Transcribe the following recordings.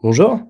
Bonjour.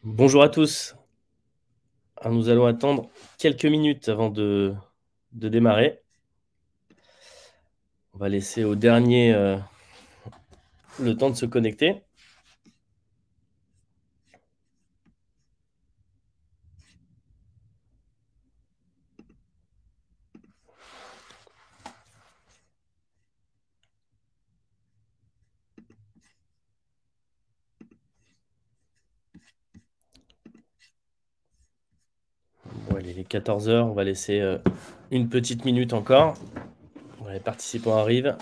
Bonjour à tous. Alors, nous allons attendre quelques minutes avant de démarrer. On va laisser au dernier le temps de se connecter. Bon, il est 14 h, on va laisser une petite minute encore. Les participants arrivent.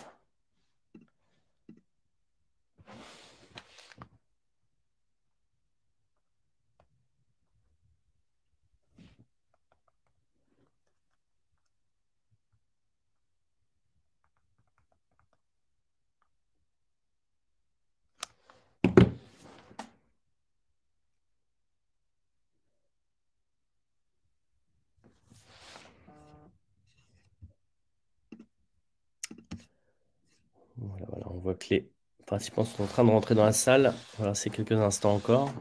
Voilà, on voit que les participants sont en train de rentrer dans la salle. Voilà, c'est quelques instants encore.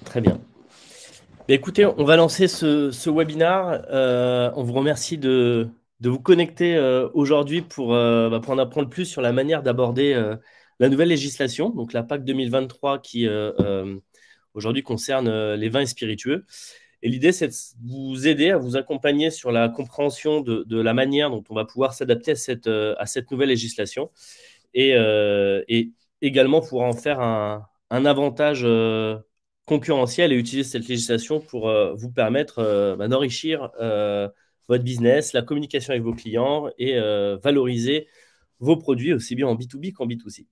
Très bien. Écoutez, on va lancer ce webinaire. On vous remercie de vous connecter aujourd'hui pour en apprendre plus sur la manière d'aborder la nouvelle législation, donc la PAC 2023 qui aujourd'hui concerne les vins et spiritueux. Et l'idée, c'est de vous aider, à vous accompagner sur la compréhension de la manière dont on va pouvoir s'adapter à cette nouvelle législation et également pour en faire un avantage concurrentiel et utiliser cette législation pour vous permettre d'enrichir votre business, la communication avec vos clients et valoriser vos produits aussi bien en B2B qu'en B2C.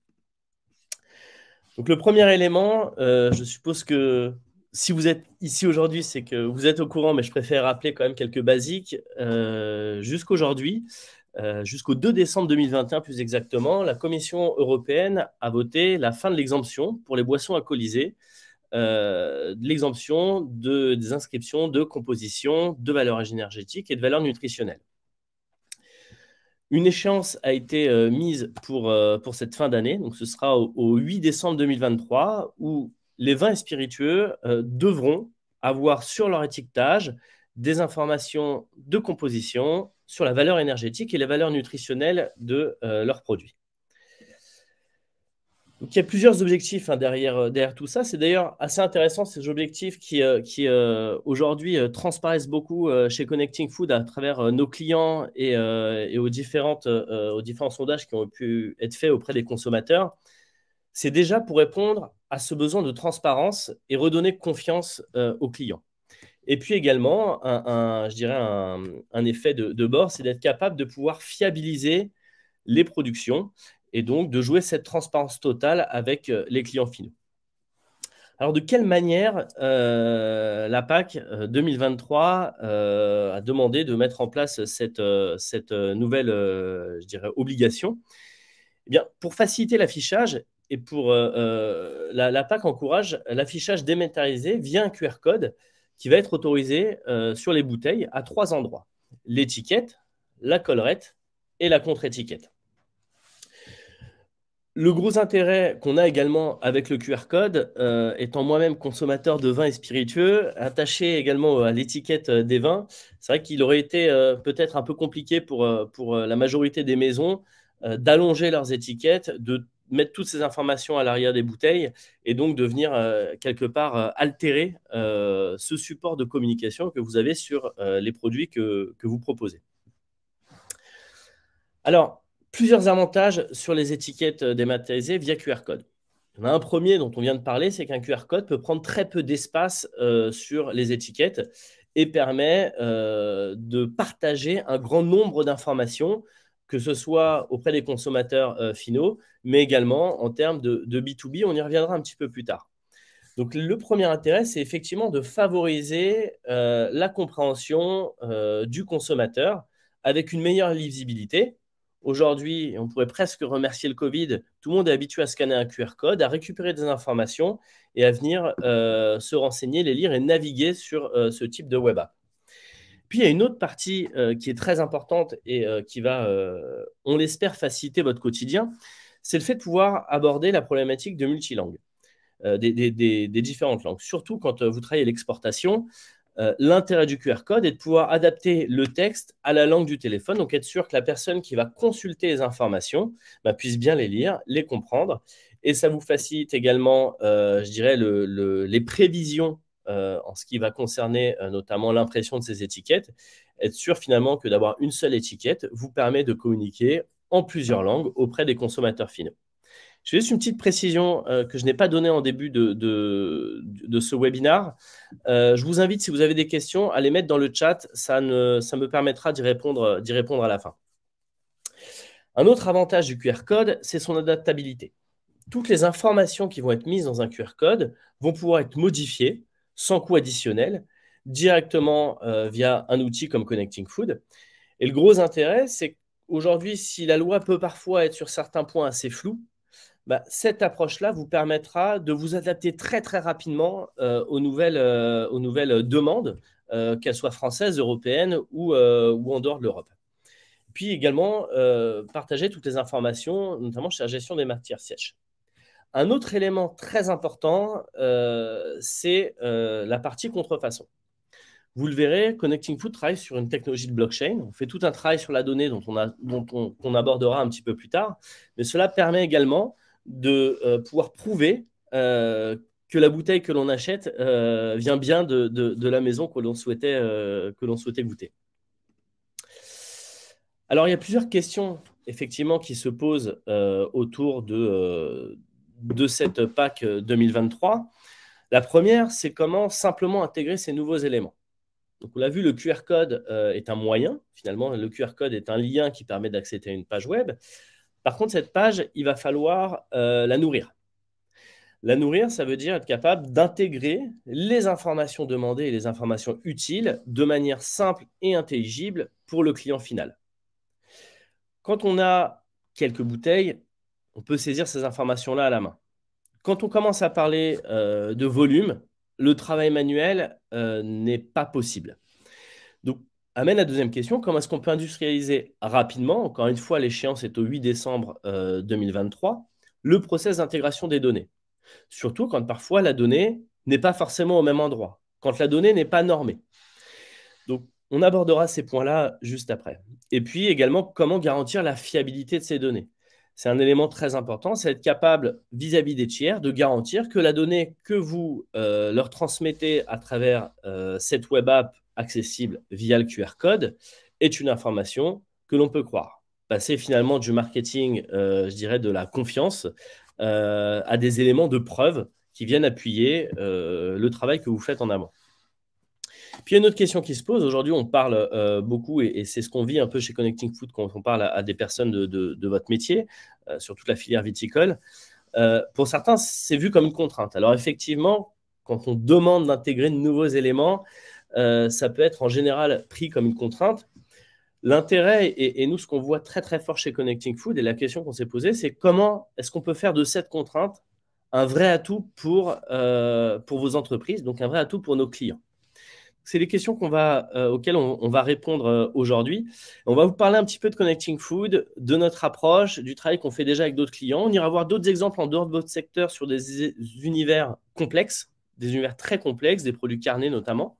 Donc le premier élément, je suppose que si vous êtes ici aujourd'hui, c'est que vous êtes au courant, mais je préfère rappeler quand même quelques basiques. Jusqu'aujourd'hui, jusqu'au 2 décembre 2021 plus exactement, la Commission européenne a voté la fin de l'exemption pour les boissons alcoolisées, de l'exemption des inscriptions de composition, de valeur énergétique et de valeur nutritionnelle. Une échéance a été mise pour cette fin d'année, donc ce sera au 8 décembre 2023, où les vins et spiritueux devront avoir sur leur étiquetage des informations de composition sur la valeur énergétique et les valeurs nutritionnelles de leurs produits. Donc, il y a plusieurs objectifs derrière tout ça. C'est d'ailleurs assez intéressant, ces objectifs qui aujourd'hui transparaissent beaucoup chez Connecting Food à travers nos clients et aux différents sondages qui ont pu être faits auprès des consommateurs. C'est déjà pour répondre à ce besoin de transparence et redonner confiance aux clients. Et puis également, je dirais un effet de bord, c'est d'être capable de pouvoir fiabiliser les productions et donc de jouer cette transparence totale avec les clients finaux. Alors, de quelle manière la PAC 2023 a demandé de mettre en place cette nouvelle, je dirais, obligation? Eh bien, pour faciliter l'affichage et pour la PAC encourage l'affichage dématérialisé via un QR code qui va être autorisé sur les bouteilles à 3 endroits. L'étiquette, la collerette et la contre-étiquette. Le gros intérêt qu'on a également avec le QR code, étant moi-même consommateur de vins et spiritueux, attaché également à l'étiquette des vins, c'est vrai qu'il aurait été peut-être un peu compliqué pour la majorité des maisons d'allonger leurs étiquettes, de mettre toutes ces informations à l'arrière des bouteilles et donc de venir quelque part altérer ce support de communication que vous avez sur les produits que vous proposez. Alors, plusieurs avantages sur les étiquettes dématérialisées via QR code. Il y en a un premier dont on vient de parler, c'est qu'un QR code peut prendre très peu d'espace sur les étiquettes et permet de partager un grand nombre d'informations, que ce soit auprès des consommateurs finaux, mais également en termes de B2B. On y reviendra un petit peu plus tard. Donc, le premier intérêt, c'est effectivement de favoriser la compréhension du consommateur avec une meilleure lisibilité. Aujourd'hui, on pourrait presque remercier le Covid, tout le monde est habitué à scanner un QR code, à récupérer des informations et à venir se renseigner, les lire et naviguer sur ce type de web app. Puis, il y a une autre partie qui est très importante et qui va, on l'espère, faciliter votre quotidien, c'est le fait de pouvoir aborder la problématique de multilangue. Des différentes langues. Surtout quand vous travaillez l'exportation, l'intérêt du QR code est de pouvoir adapter le texte à la langue du téléphone, donc être sûr que la personne qui va consulter les informations puisse bien les lire, les comprendre. Et ça vous facilite également, je dirais, les prévisions en ce qui va concerner notamment l'impression de ces étiquettes. Être sûr finalement que d'avoir une seule étiquette vous permet de communiquer en plusieurs langues auprès des consommateurs finaux. J'ai juste une petite précision que je n'ai pas donnée en début de ce webinaire. Je vous invite, si vous avez des questions, à les mettre dans le chat. Ça me permettra d'y répondre à la fin. Un autre avantage du QR code, c'est son adaptabilité. Toutes les informations qui vont être mises dans un QR code vont pouvoir être modifiées sans coût additionnel, directement via un outil comme Connecting Food. Et le gros intérêt, c'est qu'aujourd'hui, si la loi peut parfois être sur certains points assez floue, cette approche-là vous permettra de vous adapter très, très rapidement aux nouvelles demandes, qu'elles soient françaises, européennes ou en dehors de l'Europe. Puis également, partager toutes les informations, notamment sur la gestion des matières sèches. Un autre élément très important, c'est la partie contrefaçon. Vous le verrez, Connecting Food travaille sur une technologie de blockchain. On fait tout un travail sur la donnée dont on abordera un petit peu plus tard. Mais cela permet également de pouvoir prouver que la bouteille que l'on achète vient bien de la maison que l'on souhaitait goûter. Alors, il y a plusieurs questions, effectivement, qui se posent autour de cette PAC 2023. La première, c'est comment simplement intégrer ces nouveaux éléments. Donc, on l'a vu, le QR code est un moyen. Finalement, le QR code est un lien qui permet d'accéder à une page web. Par contre, cette page, il va falloir la nourrir. La nourrir, ça veut dire être capable d'intégrer les informations demandées et les informations utiles de manière simple et intelligible pour le client final. Quand on a quelques bouteilles, on peut saisir ces informations-là à la main. Quand on commence à parler de volume, le travail manuel n'est pas possible. Donc, amène la deuxième question, comment est-ce qu'on peut industrialiser rapidement, encore une fois, l'échéance est au 8 décembre 2023, le process d'intégration des données. Surtout quand parfois la donnée n'est pas forcément au même endroit, quand la donnée n'est pas normée. Donc, on abordera ces points-là juste après. Et puis également, comment garantir la fiabilité de ces données. C'est un élément très important, c'est être capable vis-à-vis des tiers de garantir que la donnée que vous leur transmettez à travers cette web app accessible via le QR code est une information que l'on peut croire. Passer finalement du marketing, je dirais de la confiance, à des éléments de preuve qui viennent appuyer le travail que vous faites en amont. Puis il y a une autre question qui se pose. Aujourd'hui, on parle beaucoup, et c'est ce qu'on vit un peu chez Connecting Food quand on parle à des personnes de votre métier, sur toute la filière viticole. Pour certains, c'est vu comme une contrainte. Alors effectivement, quand on demande d'intégrer de nouveaux éléments, ça peut être en général pris comme une contrainte. L'intérêt, et nous, ce qu'on voit très très fort chez Connecting Food, et la question qu'on s'est posée, c'est comment est-ce qu'on peut faire de cette contrainte un vrai atout pour vos entreprises, donc un vrai atout pour nos clients. c'est les questions auxquelles on va répondre aujourd'hui. On va vous parler un petit peu de Connecting Food, de notre approche, du travail qu'on fait déjà avec d'autres clients. On ira voir d'autres exemples en dehors de votre secteur sur des univers complexes, des univers très complexes, des produits carnés notamment,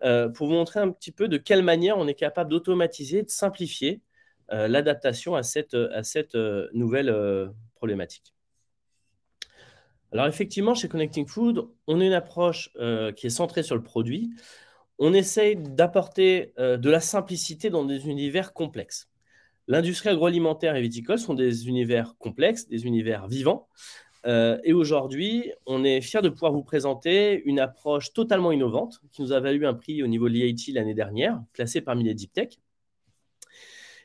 pour vous montrer un petit peu de quelle manière on est capable d'automatiser, de simplifier l'adaptation à cette nouvelle problématique. Alors effectivement, chez Connecting Food, on a une approche qui est centrée sur le produit. On essaye d'apporter de la simplicité dans des univers complexes. L'industrie agroalimentaire et viticole sont des univers complexes, des univers vivants. Et aujourd'hui, on est fiers de pouvoir vous présenter une approche totalement innovante qui nous a valu un prix au niveau de l'IIT l'année dernière, classé parmi les Deep Tech.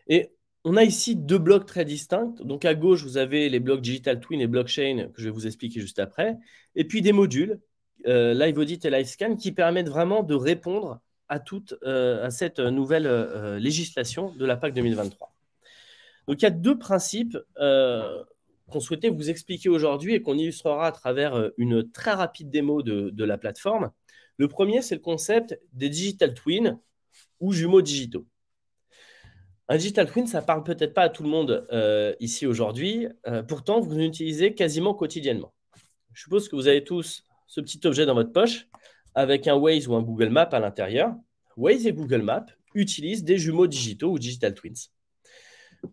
Et on a ici deux blocs très distincts. Donc à gauche, vous avez les blocs Digital Twin et Blockchain que je vais vous expliquer juste après. Et puis des modules, Live Audit et Live Scan, qui permettent vraiment de répondre à cette nouvelle législation de la PAC 2023. Donc il y a deux principes qu'on souhaitait vous expliquer aujourd'hui et qu'on illustrera à travers une très rapide démo de la plateforme. Le premier, c'est le concept des Digital Twin ou jumeaux digitaux. Un digital twin, ça parle peut-être pas à tout le monde ici aujourd'hui. Pourtant, vous l'utilisez quasiment quotidiennement. Je suppose que vous avez tous ce petit objet dans votre poche avec un Waze ou un Google Maps à l'intérieur. Waze et Google Maps utilisent des jumeaux digitaux ou digital twins.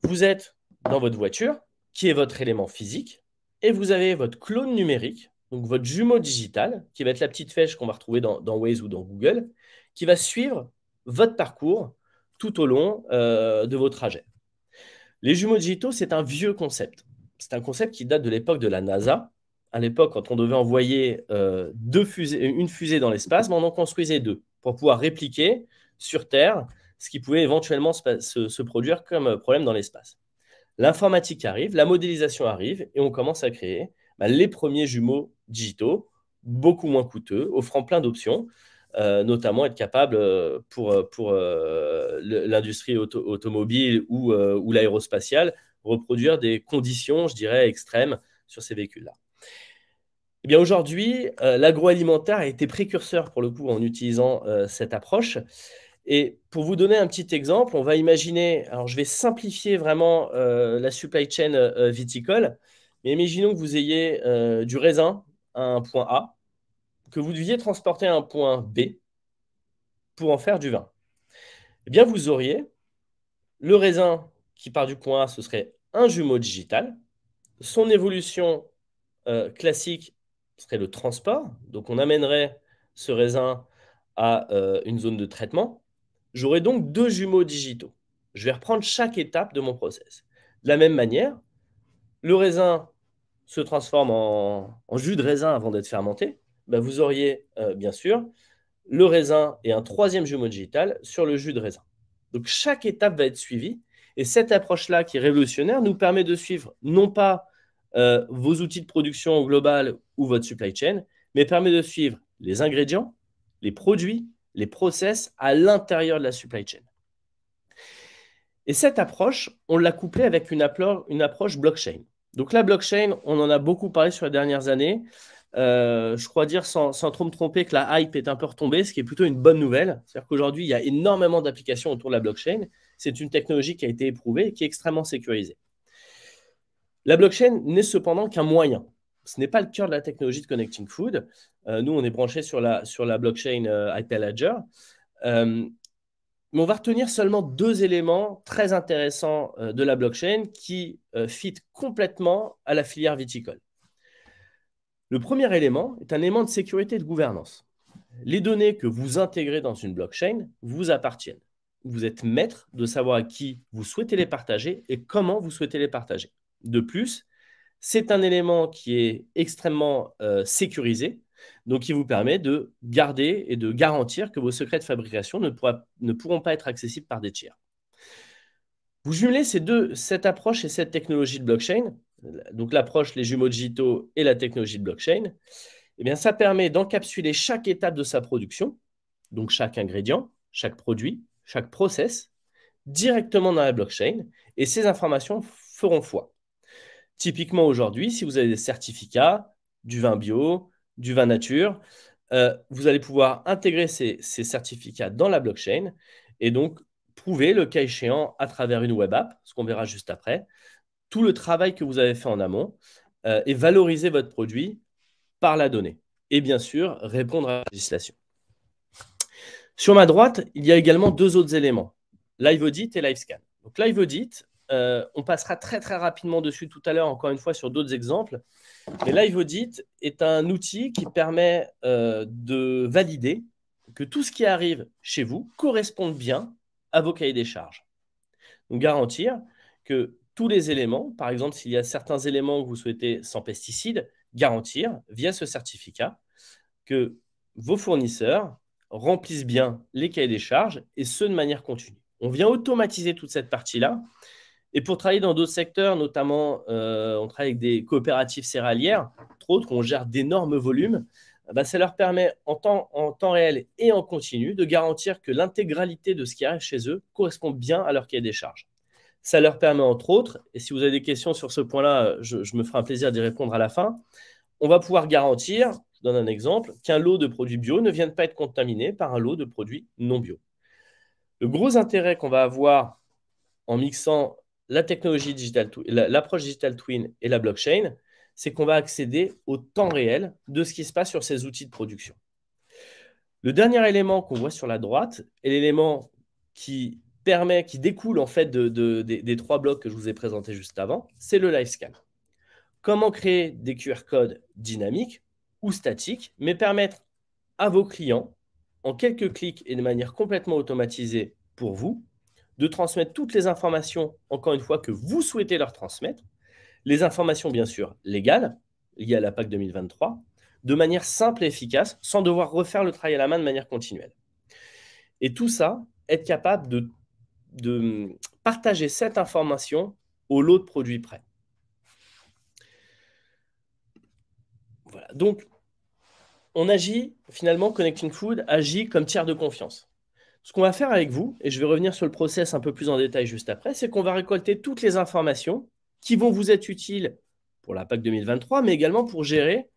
Vous êtes dans votre voiture, qui est votre élément physique, et vous avez votre clone numérique, donc votre jumeau digital, qui va être la petite flèche qu'on va retrouver dans Waze ou dans Google, qui va suivre votre parcours tout au long de vos trajets. Les jumeaux digitaux, c'est un vieux concept. C'est un concept qui date de l'époque de la NASA. À l'époque, quand on devait envoyer une fusée dans l'espace, on en construisait deux pour pouvoir répliquer sur Terre ce qui pouvait éventuellement se produire comme problème dans l'espace. L'informatique arrive, la modélisation arrive, et on commence à créer les premiers jumeaux digitaux, beaucoup moins coûteux, offrant plein d'options, notamment être capable pour l'industrie automobile ou l'aérospatiale, reproduire des conditions, je dirais, extrêmes sur ces véhicules-là. Eh bien, aujourd'hui, l'agroalimentaire a été précurseur, pour le coup, en utilisant cette approche. Et pour vous donner un petit exemple, on va imaginer, alors je vais simplifier vraiment la supply chain viticole, mais imaginons que vous ayez du raisin à un point A, que vous deviez transporter à un point B pour en faire du vin. Eh bien, vous auriez le raisin qui part du point A, ce serait un jumeau digital. Son évolution classique serait le transport. Donc, on amènerait ce raisin à une zone de traitement. J'aurai donc deux jumeaux digitaux. Je vais reprendre chaque étape de mon process. De la même manière, le raisin se transforme en jus de raisin avant d'être fermenté. Ben, vous auriez bien sûr le raisin et un troisième jumeau digital sur le jus de raisin. Donc chaque étape va être suivie. Et cette approche-là qui est révolutionnaire nous permet de suivre non pas vos outils de production globale ou votre supply chain, mais permet de suivre les ingrédients, les produits, les process à l'intérieur de la supply chain. Et cette approche, on l'a couplée avec une approche blockchain. Donc la blockchain, on en a beaucoup parlé sur les dernières années. Je crois dire sans trop me tromper que la hype est un peu retombée, ce qui est plutôt une bonne nouvelle. C'est-à-dire qu'aujourd'hui, il y a énormément d'applications autour de la blockchain. C'est une technologie qui a été éprouvée et qui est extrêmement sécurisée. La blockchain n'est cependant qu'un moyen. Ce n'est pas le cœur de la technologie de Connecting Food. Nous, on est branché sur la blockchain Hyperledger. Mais on va retenir seulement deux éléments très intéressants de la blockchain qui fit complètement à la filière viticole. Le premier élément est un élément de sécurité et de gouvernance. Les données que vous intégrez dans une blockchain vous appartiennent. Vous êtes maître de savoir à qui vous souhaitez les partager et comment vous souhaitez les partager. De plus, c'est un élément qui est extrêmement sécurisé, donc qui vous permet de garder et de garantir que vos secrets de fabrication ne pourront pas être accessibles par des tiers. Vous jumelez cette approche et cette technologie de blockchain, donc l'approche, les jumeaux digitaux et la technologie de blockchain, eh bien, ça permet d'encapsuler chaque étape de sa production, donc chaque ingrédient, chaque produit, chaque process, directement dans la blockchain, et ces informations feront foi. Typiquement aujourd'hui, si vous avez des certificats, du vin bio, du vin nature, vous allez pouvoir intégrer ces certificats dans la blockchain et donc prouver, le cas échéant, à travers une web app, ce qu'on verra juste après, tout le travail que vous avez fait en amont et valoriser votre produit par la donnée. Et bien sûr, répondre à la législation. Sur ma droite, il y a également deux autres éléments, Live Audit et Live Scan. Donc Live Audit, on passera très rapidement dessus tout à l'heure, encore une fois, sur d'autres exemples. Mais Live Audit est un outil qui permet de valider que tout ce qui arrive chez vous corresponde bien à vos cahiers des charges. Donc garantir que tous les éléments, par exemple, s'il y a certains éléments que vous souhaitez sans pesticides, garantir via ce certificat que vos fournisseurs remplissent bien les cahiers des charges et ce de manière continue. On vient automatiser toute cette partie-là. Et pour travailler dans d'autres secteurs, notamment, on travaille avec des coopératives céréalières, entre autres, où on gère d'énormes volumes, ça leur permet en temps réel et en continu de garantir que l'intégralité de ce qui arrive chez eux correspond bien à leur cahier des charges. Ça leur permet, entre autres, et si vous avez des questions sur ce point-là, je me ferai un plaisir d'y répondre à la fin, on va pouvoir garantir, je donne un exemple, qu'un lot de produits bio ne vienne pas être contaminé par un lot de produits non bio. Le gros intérêt qu'on va avoir en mixant la technologie digital, l'approche digital twin et la blockchain, c'est qu'on va accéder au temps réel de ce qui se passe sur ces outils de production. Le dernier élément qu'on voit sur la droite est l'élément qui découle en fait des trois blocs que je vous ai présentés juste avant, c'est le live scan. Comment créer des QR codes dynamiques ou statiques, mais permettre à vos clients, en quelques clics et de manière complètement automatisée pour vous, de transmettre toutes les informations, encore une fois, que vous souhaitez leur transmettre, les informations bien sûr légales, liées à la PAC 2023, de manière simple et efficace, sans devoir refaire le travail à la main de manière continuelle. Et tout ça, être capable de partager cette information au lot de produits prêts. Voilà. Donc, on agit, finalement, Connecting Food agit comme tiers de confiance. Ce qu'on va faire avec vous, et je vais revenir sur le process un peu plus en détail juste après, c'est qu'on va récolter toutes les informations qui vont vous être utiles pour la PAC 2023, mais également pour gérer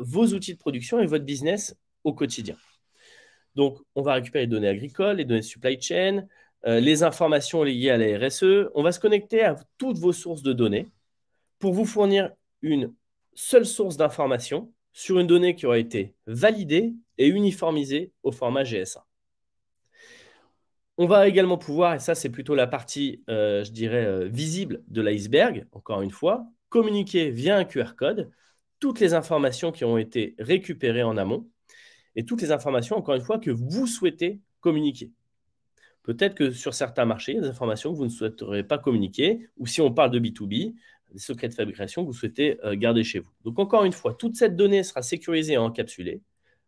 vos outils de production et votre business au quotidien. Donc, on va récupérer les données agricoles, les données supply chain, les informations liées à la RSE. On va se connecter à toutes vos sources de données pour vous fournir une seule source d'information sur une donnée qui aura été validée et uniformisée au format GS1. On va également pouvoir, et ça c'est plutôt la partie, je dirais, visible de l'iceberg, encore une fois, communiquer via un QR code toutes les informations qui ont été récupérées en amont et toutes les informations, encore une fois, que vous souhaitez communiquer. Peut-être que sur certains marchés, il y a des informations que vous ne souhaiteriez pas communiquer, ou si on parle de B2B, des secrets de fabrication que vous souhaitez garder chez vous. Donc encore une fois, toute cette donnée sera sécurisée et encapsulée.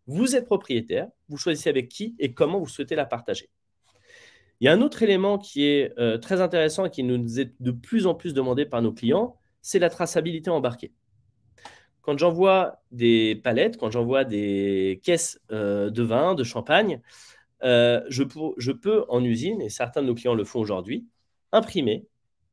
Vous êtes propriétaire, vous choisissez avec qui et comment vous souhaitez la partager. Il y a un autre élément qui est très intéressant et qui nous est de plus en plus demandé par nos clients, c'est la traçabilité embarquée. Quand j'envoie des palettes, quand j'envoie des caisses de vin, de champagne, je peux en usine, et certains de nos clients le font aujourd'hui, imprimer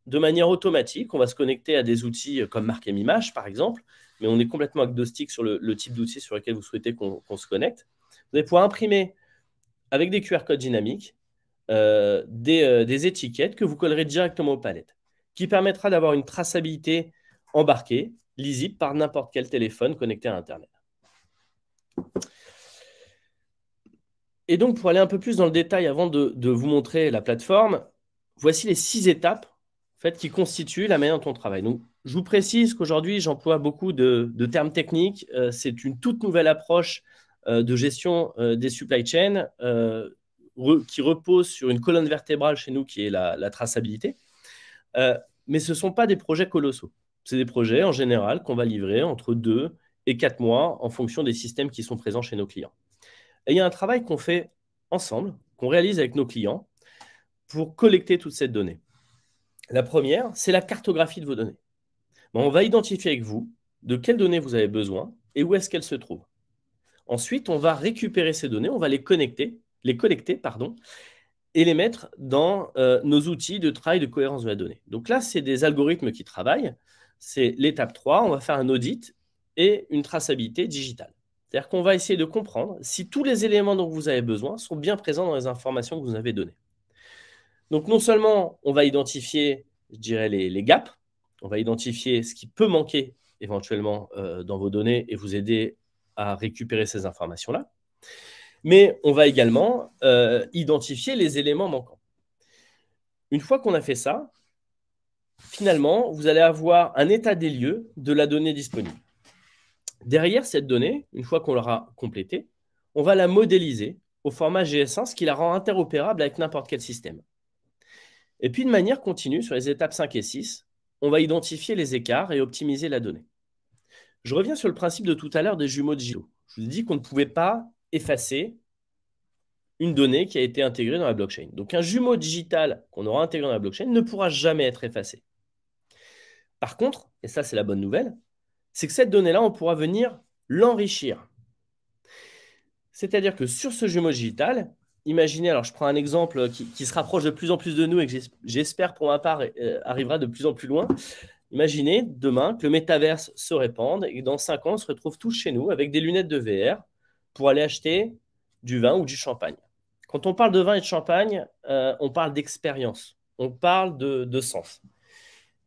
de manière automatique. On va se connecter à des outils comme Markem-Images, par exemple, mais on est complètement agnostique sur le type d'outil sur lequel vous souhaitez qu'on se connecte. Vous allez pouvoir imprimer avec des QR codes dynamiques des étiquettes que vous collerez directement aux palettes, qui permettra d'avoir une traçabilité embarquée, lisible par n'importe quel téléphone connecté à Internet. Et donc, pour aller un peu plus dans le détail, avant de vous montrer la plateforme, voici les 6 étapes en fait, qui constituent la manière dont on travaille. Donc, je vous précise qu'aujourd'hui, j'emploie beaucoup de termes techniques. C'est une toute nouvelle approche de gestion des supply chains qui repose sur une colonne vertébrale chez nous qui est la traçabilité. Mais ce ne sont pas des projets colossaux. C'est des projets en général qu'on va livrer entre 2 et 4 mois en fonction des systèmes qui sont présents chez nos clients. Et il y a un travail qu'on fait ensemble, qu'on réalise avec nos clients pour collecter toute cette donnée. La première, c'est la cartographie de vos données. Bon, on va identifier avec vous de quelles données vous avez besoin et où est-ce qu'elles se trouvent. Ensuite, on va récupérer ces données, on va les collecter, et les mettre dans nos outils de travail de cohérence de la donnée. Donc là, c'est des algorithmes qui travaillent. C'est l'étape 3, on va faire un audit et une traçabilité digitale. C'est-à-dire qu'on va essayer de comprendre si tous les éléments dont vous avez besoin sont bien présents dans les informations que vous avez données. Donc, non seulement on va identifier, je dirais, les gaps, on va identifier ce qui peut manquer éventuellement dans vos données et vous aider à récupérer ces informations-là, mais on va également identifier les éléments manquants. Une fois qu'on a fait ça, finalement, vous allez avoir un état des lieux de la donnée disponible. Derrière cette donnée, une fois qu'on l'aura complétée, on va la modéliser au format GS1, ce qui la rend interopérable avec n'importe quel système. Et puis, de manière continue, sur les étapes 5 et 6, on va identifier les écarts et optimiser la donnée. Je reviens sur le principe de tout à l'heure des jumeaux digitaux. Je vous ai dit qu'on ne pouvait pas effacer une donnée qui a été intégrée dans la blockchain. Donc, un jumeau digital qu'on aura intégré dans la blockchain ne pourra jamais être effacé. Par contre, et ça c'est la bonne nouvelle, c'est que cette donnée-là, on pourra venir l'enrichir. C'est-à-dire que sur ce jumeau digital, imaginez, alors je prends un exemple qui se rapproche de plus en plus de nous et que j'espère pour ma part arrivera de plus en plus loin. Imaginez demain que le métaverse se répande et que dans 5 ans, on se retrouve tous chez nous avec des lunettes de VR pour aller acheter du vin ou du champagne. Quand on parle de vin et de champagne, on parle d'expérience, on parle de sens.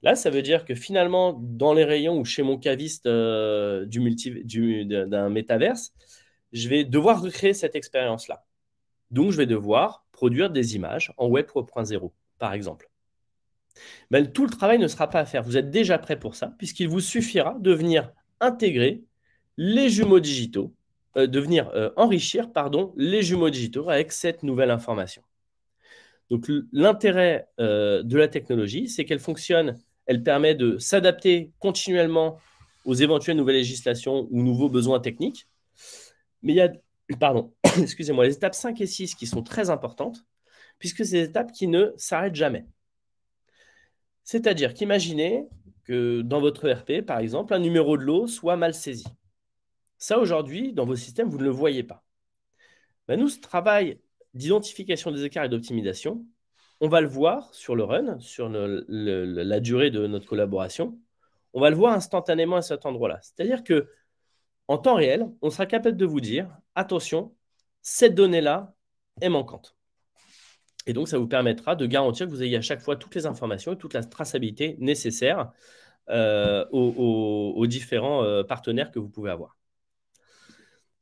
Là, ça veut dire que finalement, dans les rayons ou chez mon caviste d'un métaverse, je vais devoir recréer cette expérience-là. Donc, je vais devoir produire des images en Web 3.0, par exemple. Ben, tout le travail ne sera pas à faire. Vous êtes déjà prêt pour ça, puisqu'il vous suffira de venir intégrer les jumeaux digitaux, de venir enrichir, les jumeaux digitaux avec cette nouvelle information. Donc, l'intérêt de la technologie, c'est qu'elle fonctionne, elle permet de s'adapter continuellement aux éventuelles nouvelles législations ou nouveaux besoins techniques. Mais il y a, excusez-moi, les étapes 5 et 6 qui sont très importantes, puisque c'est des étapes qui ne s'arrêtent jamais. C'est-à-dire qu'imaginez que dans votre ERP, par exemple, un numéro de lot soit mal saisi. Ça, aujourd'hui, dans vos systèmes, vous ne le voyez pas. Ben, nous, ce travail d'identification des écarts et d'optimisation, on va le voir sur le run, sur la durée de notre collaboration. On va le voir instantanément à cet endroit-là. C'est-à-dire que en temps réel, on sera capable de vous dire, attention, cette donnée-là est manquante. Et donc, ça vous permettra de garantir que vous ayez à chaque fois toutes les informations et toute la traçabilité nécessaire aux différents partenaires que vous pouvez avoir.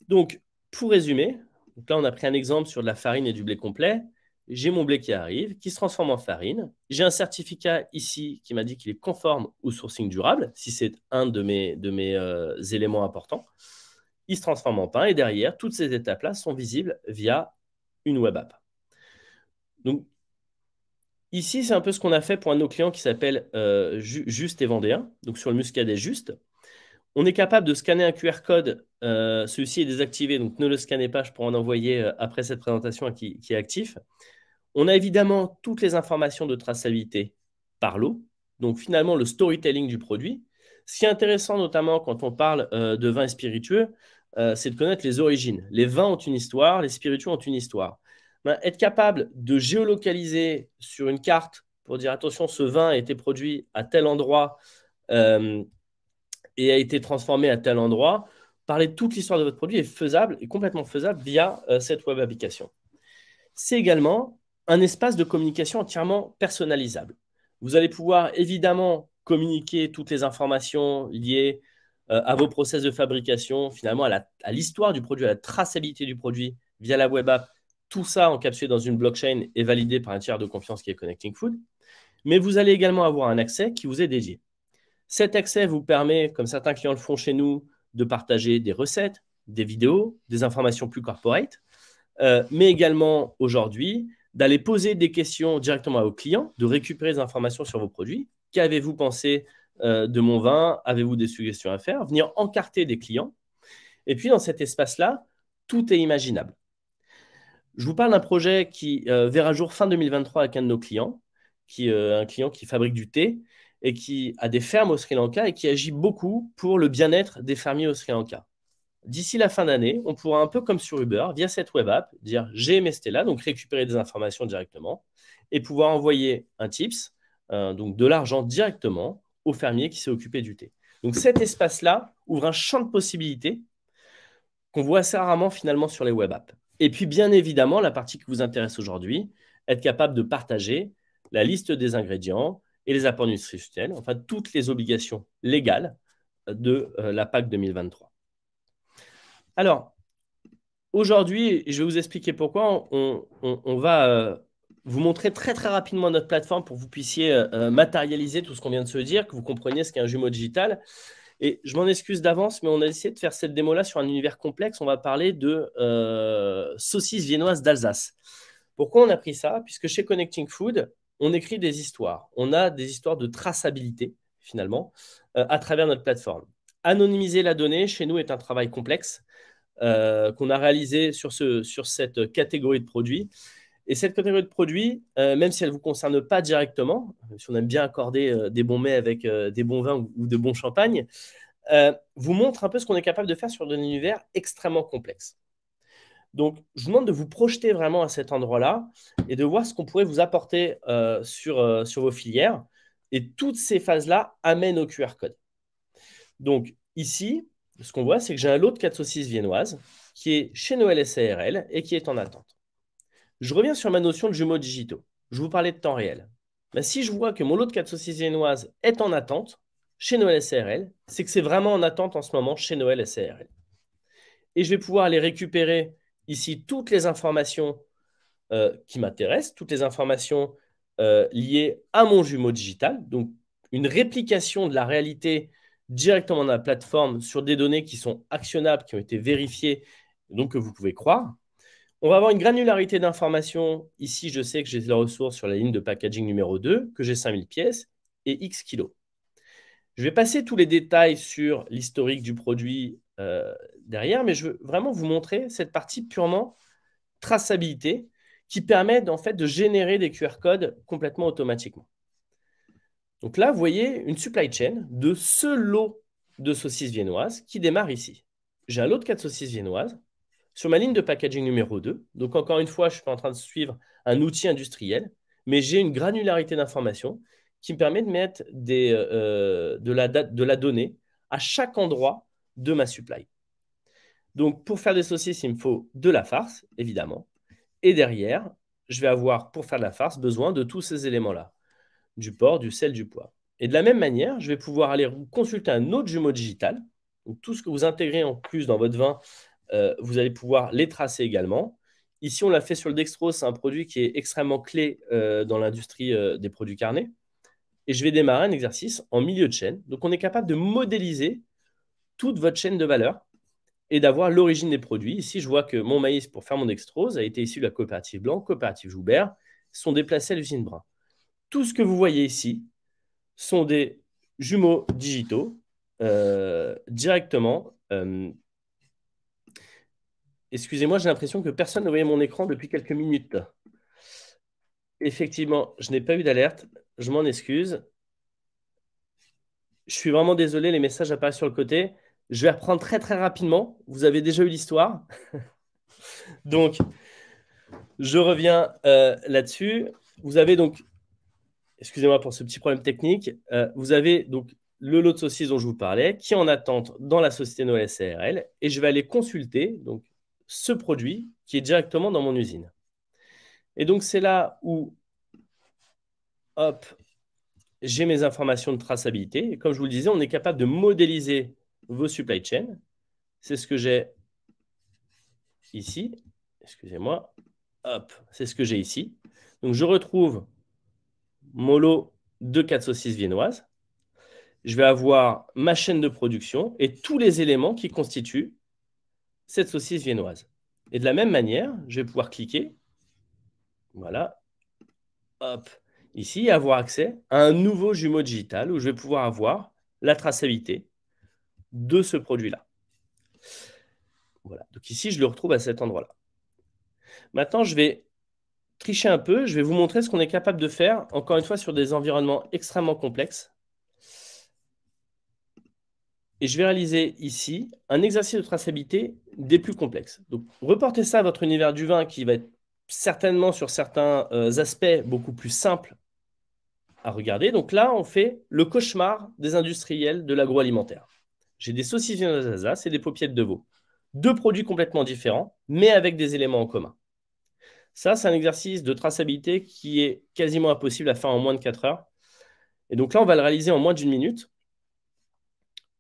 Donc, pour résumer, donc là, on a pris un exemple sur de la farine et du blé complet. J'ai mon blé qui arrive, qui se transforme en farine. J'ai un certificat ici qui m'a dit qu'il est conforme au sourcing durable, si c'est un de mes éléments importants. Il se transforme en pain et derrière, toutes ces étapes-là sont visibles via une web app. Donc, ici, c'est un peu ce qu'on a fait pour un de nos clients qui s'appelle Juste et Vendéen, donc sur le Muscadet Juste. On est capable de scanner un QR code, celui-ci est désactivé, donc ne le scannez pas, je pourrais en envoyer après cette présentation qui est actif. On a évidemment toutes les informations de traçabilité par lot, donc finalement le storytelling du produit. Ce qui est intéressant notamment quand on parle de vins et spiritueux, c'est de connaître les origines. Les vins ont une histoire, les spiritueux ont une histoire. Ben, être capable de géolocaliser sur une carte pour dire attention, ce vin a été produit à tel endroit et a été transformé à tel endroit, parler de toute l'histoire de votre produit est faisable, est complètement faisable via cette web application. C'est également un espace de communication entièrement personnalisable. Vous allez pouvoir évidemment communiquer toutes les informations liées à vos process de fabrication, finalement à l'histoire du produit, à la traçabilité du produit via la web app. Tout ça encapsulé dans une blockchain et validé par un tiers de confiance qui est Connecting Food. Mais vous allez également avoir un accès qui vous est dédié. Cet accès vous permet, comme certains clients le font chez nous, de partager des recettes, des vidéos, des informations plus corporate, mais également aujourd'hui d'aller poser des questions directement à vos clients, de récupérer des informations sur vos produits. Qu'avez-vous pensé de mon vin? Avez-vous des suggestions à faire? Venir encarter des clients. Et puis dans cet espace-là, tout est imaginable. Je vous parle d'un projet qui verra jour fin 2023 avec un de nos clients, un client qui fabrique du thé et qui a des fermes au Sri Lanka et qui agit beaucoup pour le bien-être des fermiers au Sri Lanka. D'ici la fin d'année, on pourra un peu comme sur Uber, via cette web app, dire j'ai aimé Stella, donc récupérer des informations directement et pouvoir envoyer un tips, donc de l'argent directement au fermier qui s'est occupé du thé. Donc cet espace-là ouvre un champ de possibilités qu'on voit assez rarement finalement sur les web apps. Et puis, bien évidemment, la partie qui vous intéresse aujourd'hui, être capable de partager la liste des ingrédients et les apports nutritionnels, enfin, toutes les obligations légales de la PAC 2023. Alors, aujourd'hui, je vais vous expliquer pourquoi. On va vous montrer très, très rapidement notre plateforme pour que vous puissiez matérialiser tout ce qu'on vient de se dire, que vous compreniez ce qu'est un jumeau digital. Et je m'en excuse d'avance, mais on a essayé de faire cette démo-là sur un univers complexe. On va parler de saucisses viennoises d'Alsace. Pourquoi on a pris ça? Puisque chez Connecting Food, on écrit des histoires. On a des histoires de traçabilité, finalement, à travers notre plateforme. Anonymiser la donnée, chez nous, est un travail complexe qu'on a réalisé sur cette catégorie de produits. Et cette catégorie de produits, même si elle ne vous concerne pas directement, si on aime bien accorder des bons mets avec des bons vins ou de bons champagnes, vous montre un peu ce qu'on est capable de faire sur un univers extrêmement complexe. Donc, je vous demande de vous projeter vraiment à cet endroit-là et de voir ce qu'on pourrait vous apporter sur vos filières. Et toutes ces phases-là amènent au QR code. Donc, ici, ce qu'on voit, c'est que j'ai un lot de 4 saucisses viennoises qui est chez Noël SARL et qui est en attente. Je reviens sur ma notion de jumeaux digitaux. Je vous parlais de temps réel. Ben, si je vois que mon lot de 4 saucisses viennoises est en attente chez Noël SARL, c'est que c'est vraiment en attente en ce moment chez Noël SARL. Et je vais pouvoir aller récupérer ici toutes les informations qui m'intéressent, toutes les informations liées à mon jumeau digital, donc une réplication de la réalité directement dans la plateforme sur des données qui sont actionnables, qui ont été vérifiées, donc que vous pouvez croire. On va avoir une granularité d'informations. Ici, je sais que j'ai la ressource sur la ligne de packaging numéro 2, que j'ai 5000 pièces et X kilos. Je vais passer tous les détails sur l'historique du produit derrière, mais je veux vraiment vous montrer cette partie purement traçabilité qui permet en fait de générer des QR codes complètement automatiquement. Donc là, vous voyez une supply chain de ce lot de saucisses viennoises qui démarre ici. J'ai un lot de 4 saucisses viennoises sur ma ligne de packaging numéro 2. Donc encore une fois, je ne suis pas en train de suivre un outil industriel, mais j'ai une granularité d'information qui me permet de mettre de la donnée à chaque endroit de ma supply. Donc pour faire des saucisses, il me faut de la farce, évidemment. Et derrière, je vais avoir, pour faire de la farce, besoin de tous ces éléments-là. Du porc, du sel, du poivre. Et de la même manière, je vais pouvoir aller consulter un autre jumeau digital. Donc tout ce que vous intégrez en plus dans votre vin, vous allez pouvoir les tracer également. Ici, on l'a fait sur le dextrose. C'est un produit qui est extrêmement clé dans l'industrie des produits carnés. Et je vais démarrer un exercice en milieu de chaîne. Donc on est capable de modéliser toute votre chaîne de valeur et d'avoir l'origine des produits. Ici, je vois que mon maïs pour faire mon dextrose a été issu de la coopérative Blanc, coopérative Joubert, sont déplacés à l'usine Brun. Tout ce que vous voyez ici sont des jumeaux digitaux directement. Excusez-moi, j'ai l'impression que personne ne voyait mon écran depuis quelques minutes. Effectivement, je n'ai pas eu d'alerte. Je m'en excuse. Je suis vraiment désolé, les messages apparaissent sur le côté. Je vais reprendre très très rapidement. Vous avez déjà eu l'histoire. Donc, je reviens là-dessus. Vous avez donc, excusez-moi pour ce petit problème technique, vous avez donc le lot de saucisses dont je vous parlais, qui est en attente dans la société Noël SARL, et je vais aller consulter donc, ce produit qui est directement dans mon usine. Et donc, c'est là où, hop, j'ai mes informations de traçabilité. Et comme je vous le disais, on est capable de modéliser vos supply chains. C'est ce que j'ai ici. Excusez-moi. Hop, c'est ce que j'ai ici. Donc, je retrouve mon lot de 4 saucisses viennoises. Je vais avoir ma chaîne de production et tous les éléments qui constituent cette saucisse viennoise. Et de la même manière, je vais pouvoir cliquer. Voilà. Hop. Ici, et avoir accès à un nouveau jumeau digital où je vais pouvoir avoir la traçabilité de ce produit-là. Voilà. Donc ici, je le retrouve à cet endroit-là. Maintenant, je vais tricher un peu. Je vais vous montrer ce qu'on est capable de faire, encore une fois, sur des environnements extrêmement complexes. Et je vais réaliser ici un exercice de traçabilité des plus complexes. Donc, reportez ça à votre univers du vin qui va être certainement sur certains aspects beaucoup plus simples à regarder. Donc là, on fait le cauchemar des industriels de l'agroalimentaire. J'ai des saucisses viennoises d'Alsace et des paupiètes de veau. deux produits complètement différents, mais avec des éléments en commun. Ça, c'est un exercice de traçabilité qui est quasiment impossible à faire en moins de 4 heures. Et donc là, on va le réaliser en moins d'une minute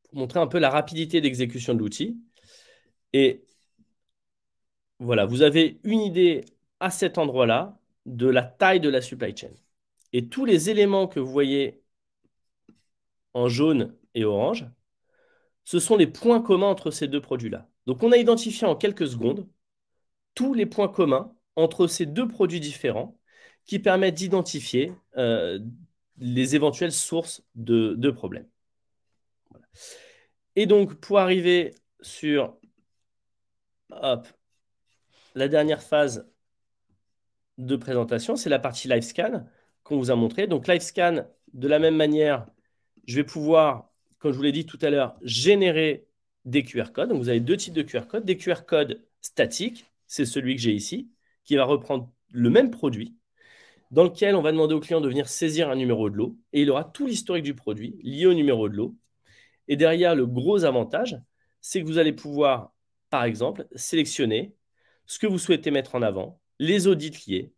pour montrer un peu la rapidité d'exécution de l'outil. Et voilà, vous avez une idée à cet endroit-là de la taille de la supply chain. Et tous les éléments que vous voyez en jaune et orange, ce sont les points communs entre ces deux produits-là. Donc on a identifié en quelques secondes tous les points communs entre ces deux produits différents qui permettent d'identifier les éventuelles sources de problèmes. Voilà. Et donc, pour arriver sur hop, la dernière phase de présentation, c'est la partie live scan qu'on vous a montré. Donc, live scan, de la même manière, je vais pouvoir, comme je vous l'ai dit tout à l'heure, générer des QR codes. Donc, vous avez deux types de QR codes. Des QR codes statiques, c'est celui que j'ai ici, qui va reprendre le même produit, dans lequel on va demander au client de venir saisir un numéro de lot, et il aura tout l'historique du produit lié au numéro de lot. Et derrière, le gros avantage, c'est que vous allez pouvoir, par exemple, sélectionner ce que vous souhaitez mettre en avant, les audits liés,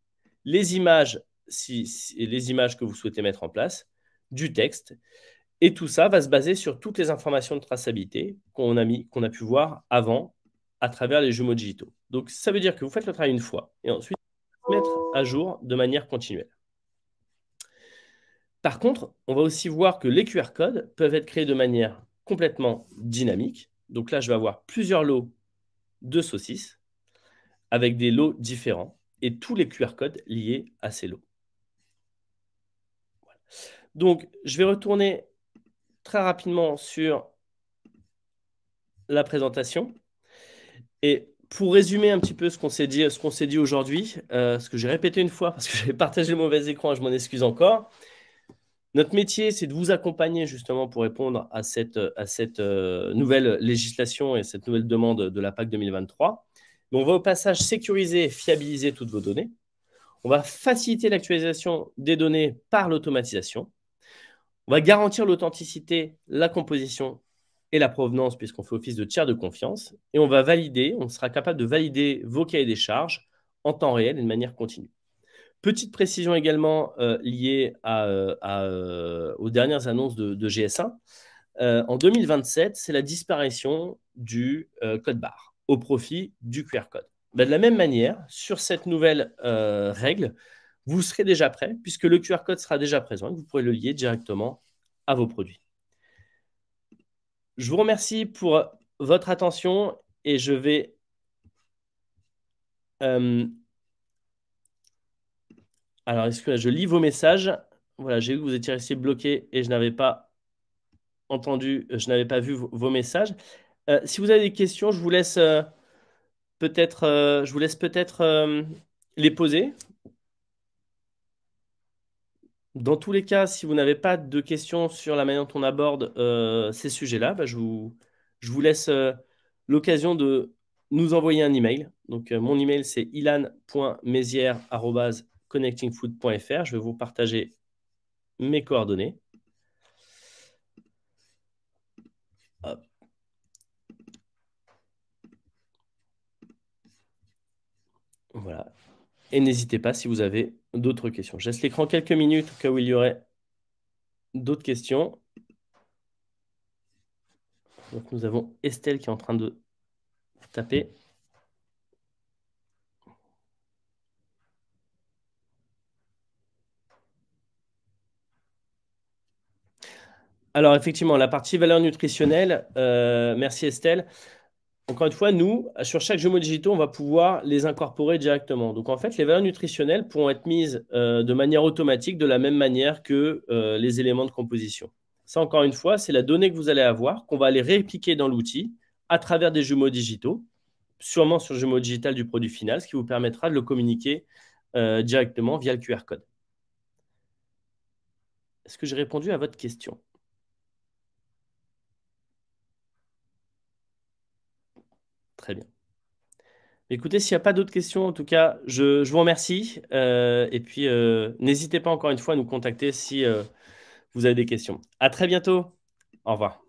les images, les images que vous souhaitez mettre en place, du texte. Et tout ça va se baser sur toutes les informations de traçabilité qu'on a pu voir avant à travers les jumeaux digitaux. Donc, ça veut dire que vous faites le travail une fois et ensuite, mettre à jour de manière continuelle. Par contre, on va aussi voir que les QR codes peuvent être créés de manière complètement dynamique. Donc là, je vais avoir plusieurs lots de saucisses avec des lots différents et tous les QR codes liés à ces lots. Voilà. Donc, je vais retourner très rapidement sur la présentation. Et pour résumer un petit peu ce qu'on s'est dit aujourd'hui, ce que j'ai répété une fois parce que j'avais partagé le mauvais écran et je m'en excuse encore. Notre métier, c'est de vous accompagner justement pour répondre à cette nouvelle législation et cette nouvelle demande de la PAC 2023. Mais on va au passage sécuriser et fiabiliser toutes vos données. On va faciliter l'actualisation des données par l'automatisation. On va garantir l'authenticité, la composition et la provenance puisqu'on fait office de tiers de confiance. Et on va valider, on sera capable de valider vos cahiers des charges en temps réel et de manière continue. Petite précision également liée aux dernières annonces de GS1. En 2027, c'est la disparition du code barre au profit du QR code. Ben, de la même manière, sur cette nouvelle règle, vous serez déjà prêt puisque le QR code sera déjà présent et vous pourrez le lier directement à vos produits. Je vous remercie pour votre attention et je vais alors, est-ce que je lis vos messages? Voilà, j'ai vu que vous étiez resté bloqué et je n'avais pas entendu, je n'avais pas vu vos messages. Si vous avez des questions, je vous laisse peut-être les poser. Dans tous les cas, si vous n'avez pas de questions sur la manière dont on aborde ces sujets-là, bah, je vous laisse l'occasion de nous envoyer un email. Donc, mon email, c'est ilan.mezières@connectingfood.fr. Je vais vous partager mes coordonnées. Hop. Voilà. Et n'hésitez pas si vous avez d'autres questions. Je laisse l'écran quelques minutes au cas où il y aurait d'autres questions. Donc, nous avons Estelle qui est en train de taper. Alors, effectivement, la partie valeur nutritionnelle, merci Estelle. Encore une fois, nous, sur chaque jumeau digitaux, on va pouvoir les incorporer directement. Donc, en fait, les valeurs nutritionnelles pourront être mises de manière automatique de la même manière que les éléments de composition. Ça, encore une fois, c'est la donnée que vous allez avoir, qu'on va aller répliquer dans l'outil à travers des jumeaux digitaux, sûrement sur le jumeau digital du produit final, ce qui vous permettra de le communiquer directement via le QR code. Est-ce que j'ai répondu à votre question? Très bien. Écoutez, s'il n'y a pas d'autres questions, en tout cas, je vous remercie. Et puis, n'hésitez pas encore une fois à nous contacter si vous avez des questions. À très bientôt. Au revoir.